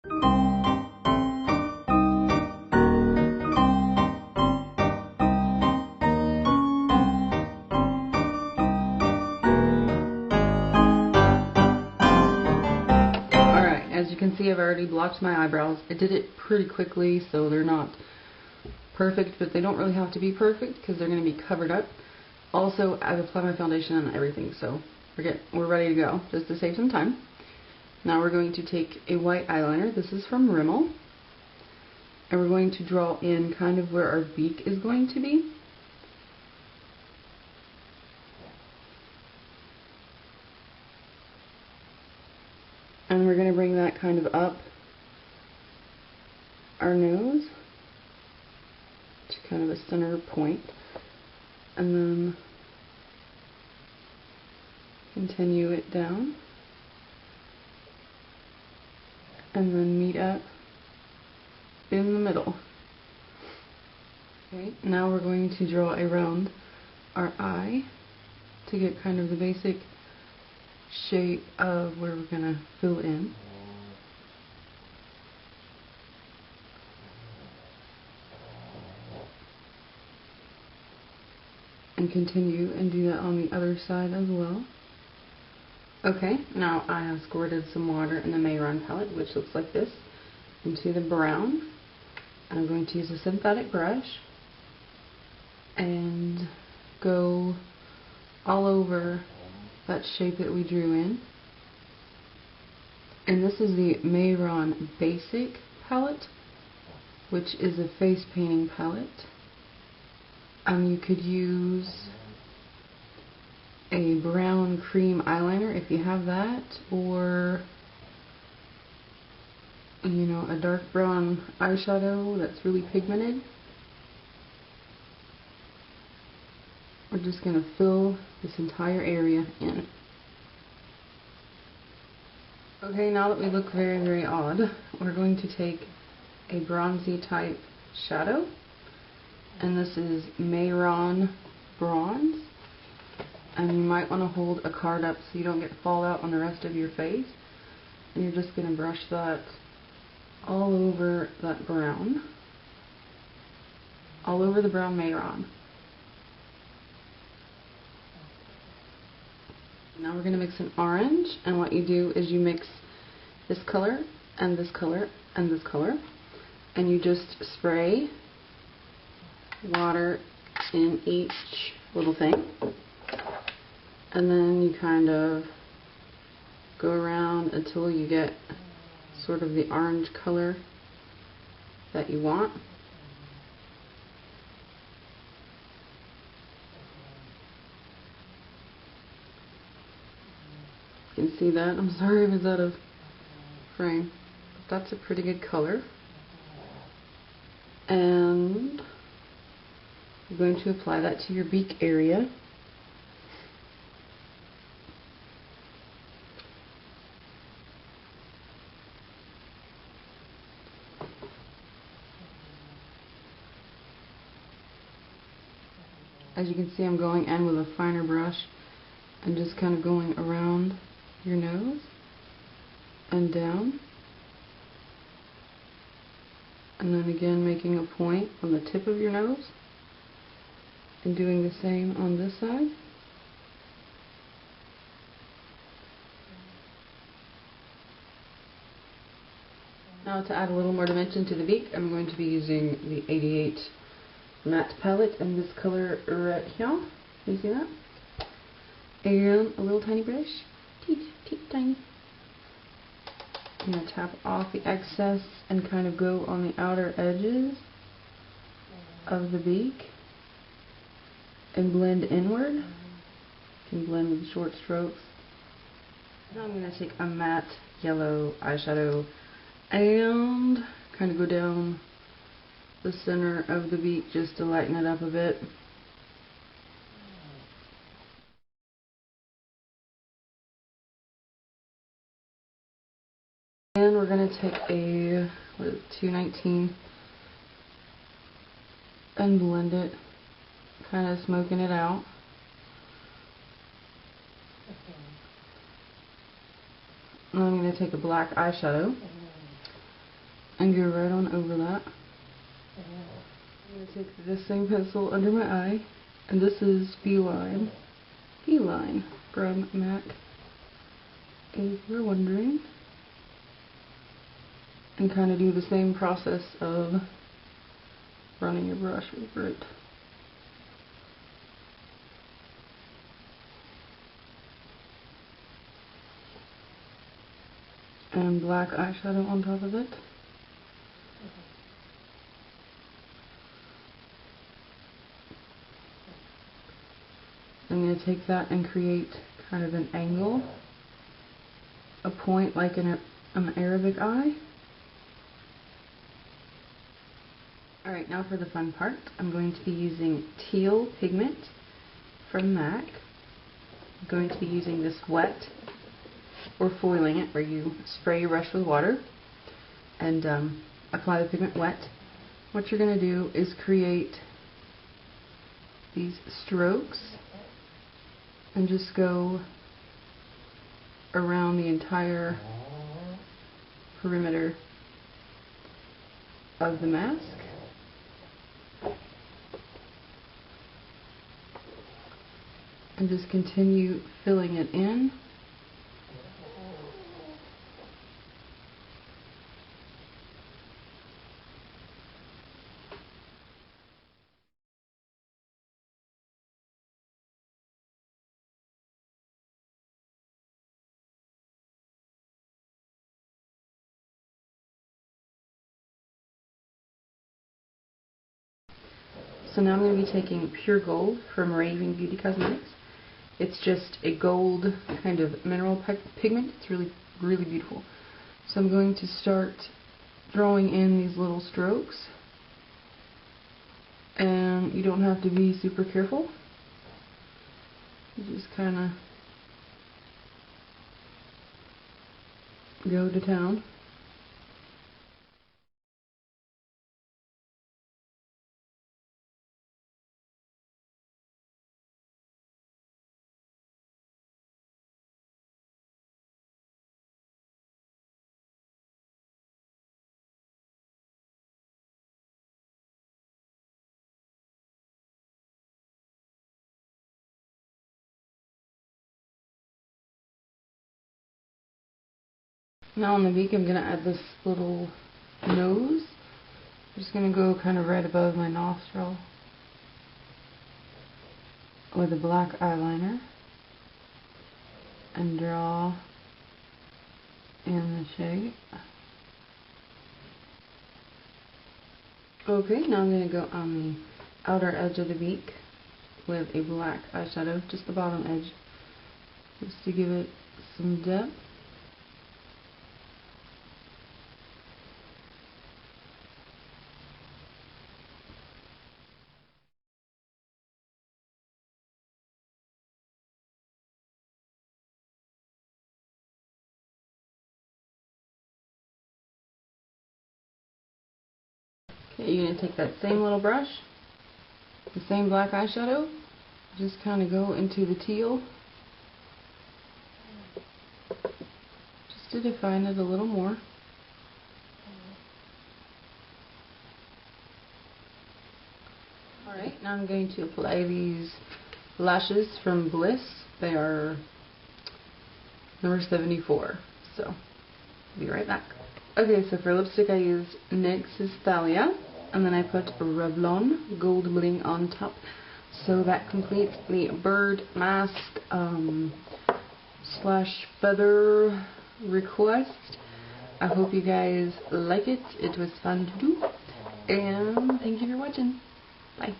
Alright, as you can see, I've already blocked my eyebrows. I did it pretty quickly, so they're not perfect, but they don't really have to be perfect because they're going to be covered up. Also, I've applied my foundation on everything, so we're ready to go, just to save some time. Now we're going to take a white eyeliner. This is from Rimmel. And we're going to draw in kind of where our beak is going to be. And we're going to bring that kind of up our nose to kind of a center point. And then continue it down. And then meet up in the middle. Okay, now we're going to draw around our eye to get kind of the basic shape of where we're going to fill in. And continue and do that on the other side as well. Okay, now I have squirted some water in the Mehron palette, which looks like this, into the brown. I'm going to use a synthetic brush and go all over that shape that we drew in. And this is the Mehron Basic palette, which is a face painting palette. You could use a brown cream eyeliner if you have that, or a dark brown eyeshadow that's really pigmented. We're just going to fill this entire area in. Okay, now that we look very, very odd, we're going to take a bronzy type shadow, and this is Mehron Bronze. And you might want to hold a card up so you don't get fallout on the rest of your face. And you're just going to brush that all over that brown. All over the brown Mehron. Now we're going to mix an orange. And what you do is you mix this color and this color and this color. And you just spray water in each little thing. And then you kind of go around until you get sort of the orange color that you want. You can see that. I'm sorry if it's out of frame. But that's a pretty good color. And you're going to apply that to your beak area. As you can see, I'm going in with a finer brush and just kind of going around your nose and down. And then again making a point on the tip of your nose and doing the same on this side. Now to add a little more dimension to the beak, I'm going to be using the 88 matte palette in this color right here. Can you see that? And a little tiny brush. Teeny tiny. I'm going to tap off the excess and kind of go on the outer edges of the beak and blend inward. You can blend with short strokes. Now I'm going to take a matte yellow eyeshadow and kind of go down the center of the beak just to lighten it up a bit. And we're going to take a 219 and blend it, kind of smoking it out. And I'm going to take a black eyeshadow and go right on over that. I'm going to take this same pencil under my eye, and this is Beeline from MAC, if you're wondering, and kind of do the same process of running your brush over it. And black eyeshadow on top of it. I'm going to take that and create kind of an angle, a point like an Arabic eye. Alright, now for the fun part. I'm going to be using teal pigment from MAC. I'm going to be using this wet, or foiling it, where you spray your brush with water and apply the pigment wet. What you're going to do is create these strokes and just go around the entire perimeter of the mask. And just continue filling it in. So now I'm going to be taking Pure Gold from Raving Beauty Cosmetics. It's just a gold kind of mineral pigment. It's really, really beautiful. So I'm going to start drawing in these little strokes. And you don't have to be super careful. You just kind of go to town. Now on the beak, I'm going to add this little nose. I'm just going to go kind of right above my nostril with a black eyeliner and draw in the shape. Okay, now I'm going to go on the outer edge of the beak with a black eyeshadow, just the bottom edge, just to give it some depth. Okay, you're going to take that same little brush, the same black eyeshadow, just kind of go into the teal, just to define it a little more. Alright, now I'm going to apply these lashes from Bliss. They are number 74, so I'll be right back. Okay, so for lipstick I used NYX's Thalia, and then I put Revlon Gold Bling on top. So that completes the bird mask slash feather request. I hope you guys like it. It was fun to do. And thank you for watching. Bye.